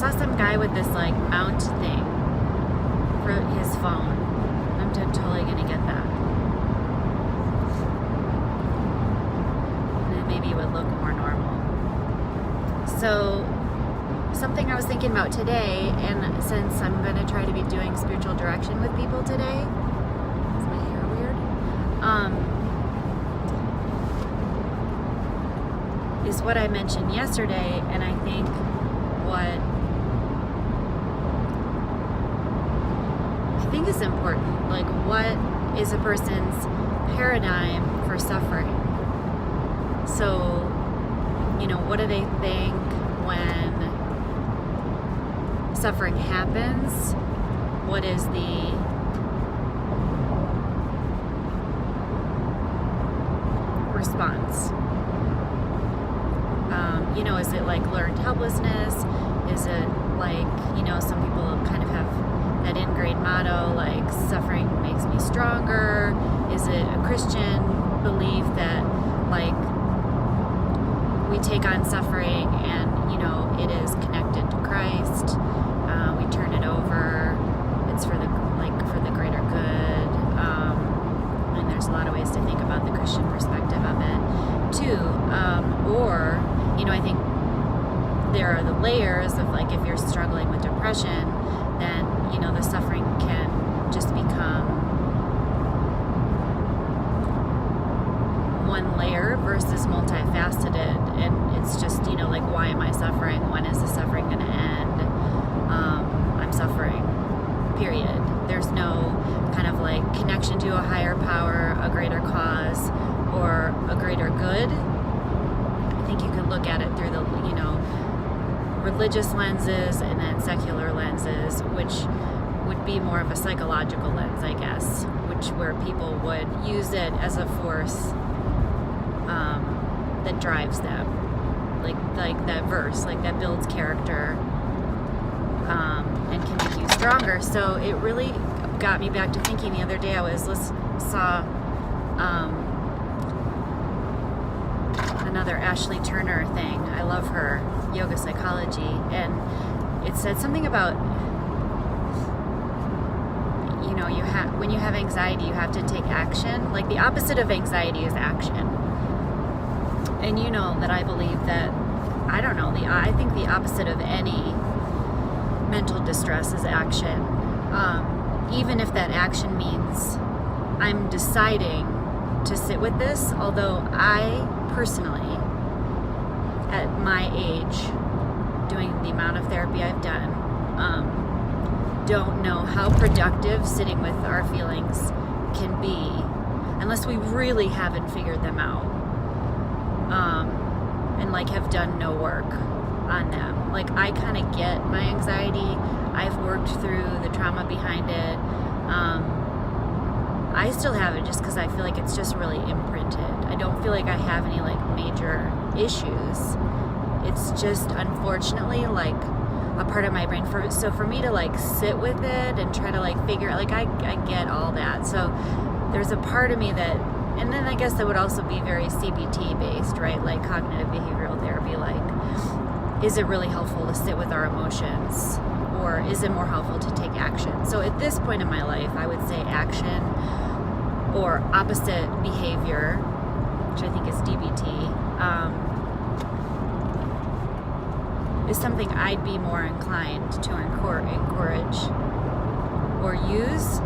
saw some guy with this like mount thing for his phone. I'm totally gonna get that. And then maybe it would look more normal. So something I was thinking about today, and since I'm gonna try to be doing spiritual direction with people today, is my hair weird? Is what I mentioned yesterday, and I think is important. Like, what is a person's paradigm for suffering? So, what do they think when suffering happens? What is the response? Is it like learned helplessness? Is it like, some people kind of have that ingrained motto, like, suffering makes me stronger? Is it a Christian belief that, like, we take on suffering and, it is connected to Christ? We turn it over. It's for the greater good. And there's a lot of ways to think about the Christian perspective of it, too. Or, I think there are the layers of, like, if you're struggling with depression, then, the suffering can just become one layer versus multifaceted. And it's just, like, why am I suffering? When is the suffering going to end? I'm suffering, period. There's no kind of, like, connection to a higher power, a greater cause, or a greater good. I think you could look at it through the, religious lenses and then secular lenses, which would be more of a psychological lens, I guess, where people would use it as a force that drives them, like that verse, like that builds character and can make you stronger. So it really got me back to thinking. The other day I saw another Ashley Turner thing. I love her, Yoga Psychology, and it said something about, when you have anxiety, you have to take action. Like, the opposite of anxiety is action. And that I believe that, I think the opposite of any mental distress is action. Even if that action means I'm deciding to sit with this, although I personally, at my age, doing the amount of therapy I've done, don't know how productive sitting with our feelings can be unless we really haven't figured them out, and like have done no work on them. Like, I kind of get my anxiety. I've worked through the trauma behind it. I still have it just because I feel like it's just really imprinted. I don't feel like I have any, like, major issues. It's just, unfortunately, like, a part of my brain. So for me to, like, sit with it and try to, like, figure out, like, I get all that. So there's a part of me that, and then I guess that would also be very CBT based, right? Like cognitive behavioral therapy. Like, is it really helpful to sit with our emotions? Or is it more helpful to take action? So at this point in my life, I would say action or opposite behavior, which I think is DBT, is something I'd be more inclined to encourage or use.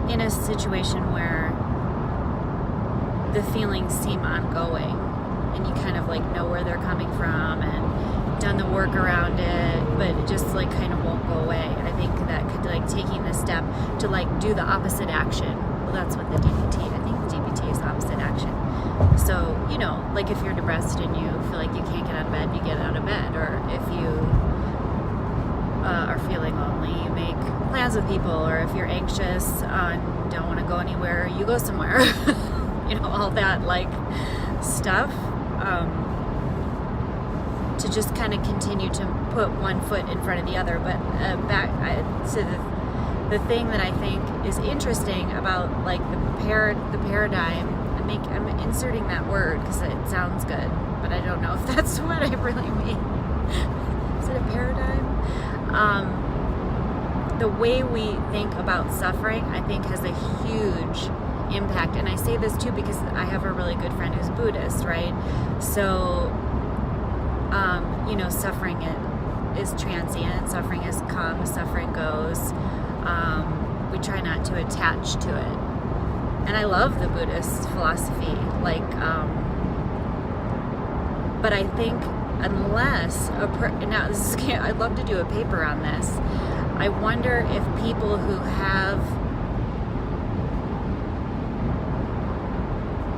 In a situation where the feelings seem ongoing and you kind of, like, know where they're coming from and done the work around it, but it just, like, kind of won't go away. I think that could, like, taking the step to, like, do the opposite action. Well, that's what the DBT, I think the DBT is opposite action. So, like, if you're depressed and you feel like you can't get out of bed, you get out of bed. Or if you are feeling lonely, you make plans with people. Or if you're anxious and don't want to go anywhere, you go somewhere. All that, like, stuff, to just kind of continue to put one foot in front of the other. But back to the thing that I think is interesting about, like, the paradigm and I'm inserting that word because it sounds good, but I don't know if that's what I really mean. Is it a paradigm? The way we think about suffering, I think, has a huge impact. And I say this too because I have a really good friend who's Buddhist, right? So, suffering is transient, suffering is come, suffering goes. We try not to attach to it. And I love the Buddhist philosophy, but I think unless now this is, I'd love to do a paper on this. I wonder if people who have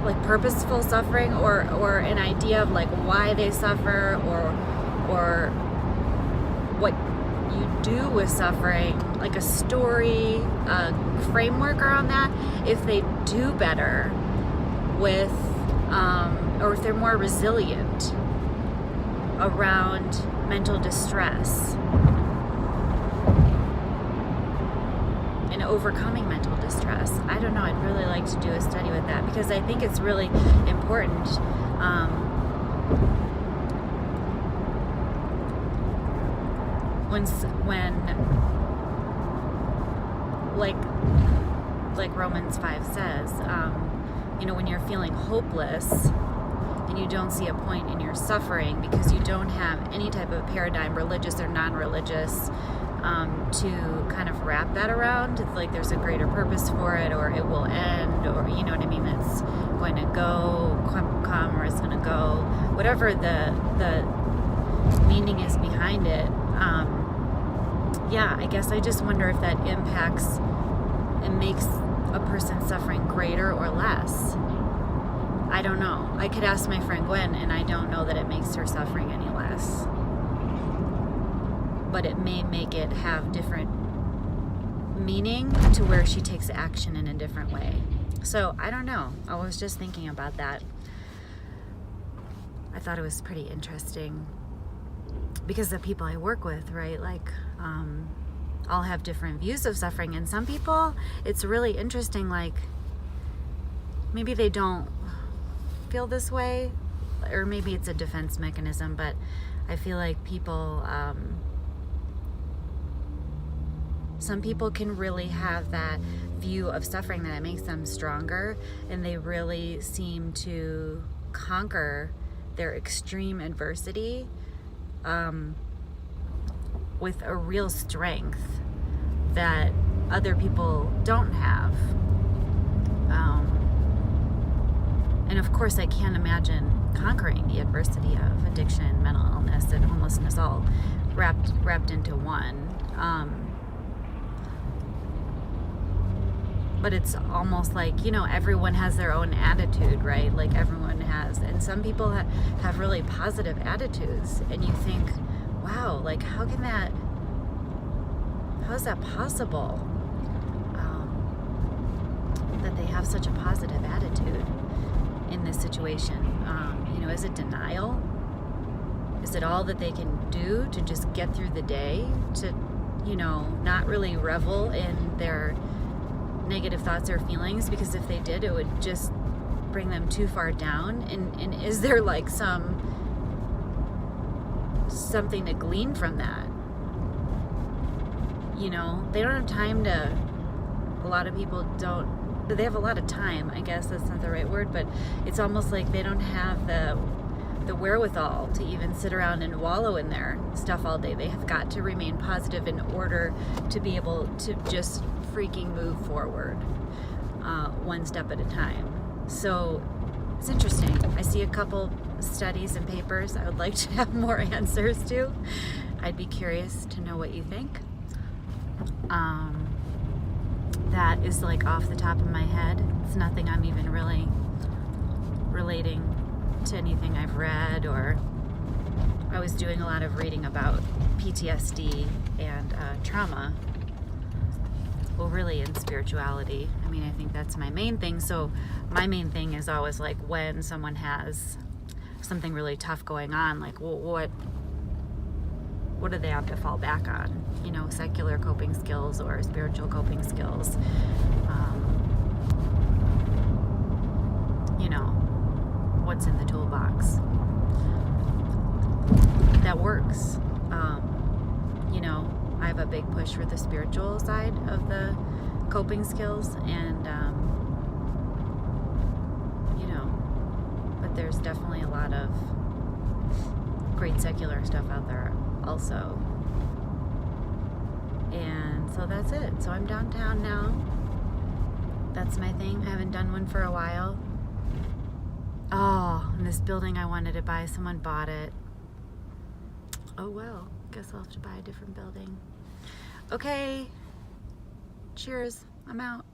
like purposeful suffering or an idea of like why they suffer or what you do with suffering, like a story, a framework around that, if they do better with or if they're more resilient around mental distress and overcoming mental distress. I don't know, I'd really like to do a study with that because I think it's really important. When like Romans 5 says, when you're feeling hopeless and you don't see a point in your suffering because you don't have any type of paradigm, religious or non-religious, to kind of wrap that around. It's like there's a greater purpose for it, or it will end, or you know what I mean, it's going to come or it's going to go, whatever the meaning is behind it. I guess I just wonder if that impacts and makes a person suffering greater or less. I don't know. I could ask my friend Gwen, and I don't know that it makes her suffering any less. But it may make it have different meaning to where she takes action in a different way. So I don't know. I was just thinking about that. I thought it was pretty interesting because the people I work with, right, all have different views of suffering, and some people, it's really interesting, like maybe they don't feel this way, or maybe it's a defense mechanism, but I feel like people, some people can really have that view of suffering that it makes them stronger, and they really seem to conquer their extreme adversity with a real strength that other people don't have. And of course, I can't imagine conquering the adversity of addiction, mental illness, and homelessness all wrapped into one. But it's almost like, everyone has their own attitude, right? Like everyone has. And some people have really positive attitudes. And you think, wow, like how is that possible? That they have such a positive attitude in this situation. Is it denial? Is it all that they can do to just get through the day? To, not really revel in their negative thoughts or feelings, because if they did, it would just bring them too far down. And is there like something to glean from that? They don't have time to, a lot of people don't, they have a lot of time, I guess that's not the right word, but it's almost like they don't have the wherewithal to even sit around and wallow in their stuff all day. They have got to remain positive in order to be able to just freaking move forward, one step at a time. So it's interesting. I see a couple studies and papers I would like to have more answers to. I'd be curious to know what you think. That is like off the top of my head. It's nothing I'm even really relating to anything I've read, or I was doing a lot of reading about PTSD and trauma. Well, really in spirituality. I mean, I think that's my main thing. So my main thing is always like when someone has something really tough going on, like, well, what do they have to fall back on? Secular coping skills or spiritual coping skills. you know, what's in the toolbox that works. You know, I have a big push for the spiritual side of the coping skills, and you know, but there's definitely a lot of great secular stuff out there also. And so that's it. So I'm downtown now. That's my thing. I haven't done one for a while. Oh, and this building I wanted to buy, someone bought it. Oh well, guess I'll have to buy a different building. Okay, cheers, I'm out.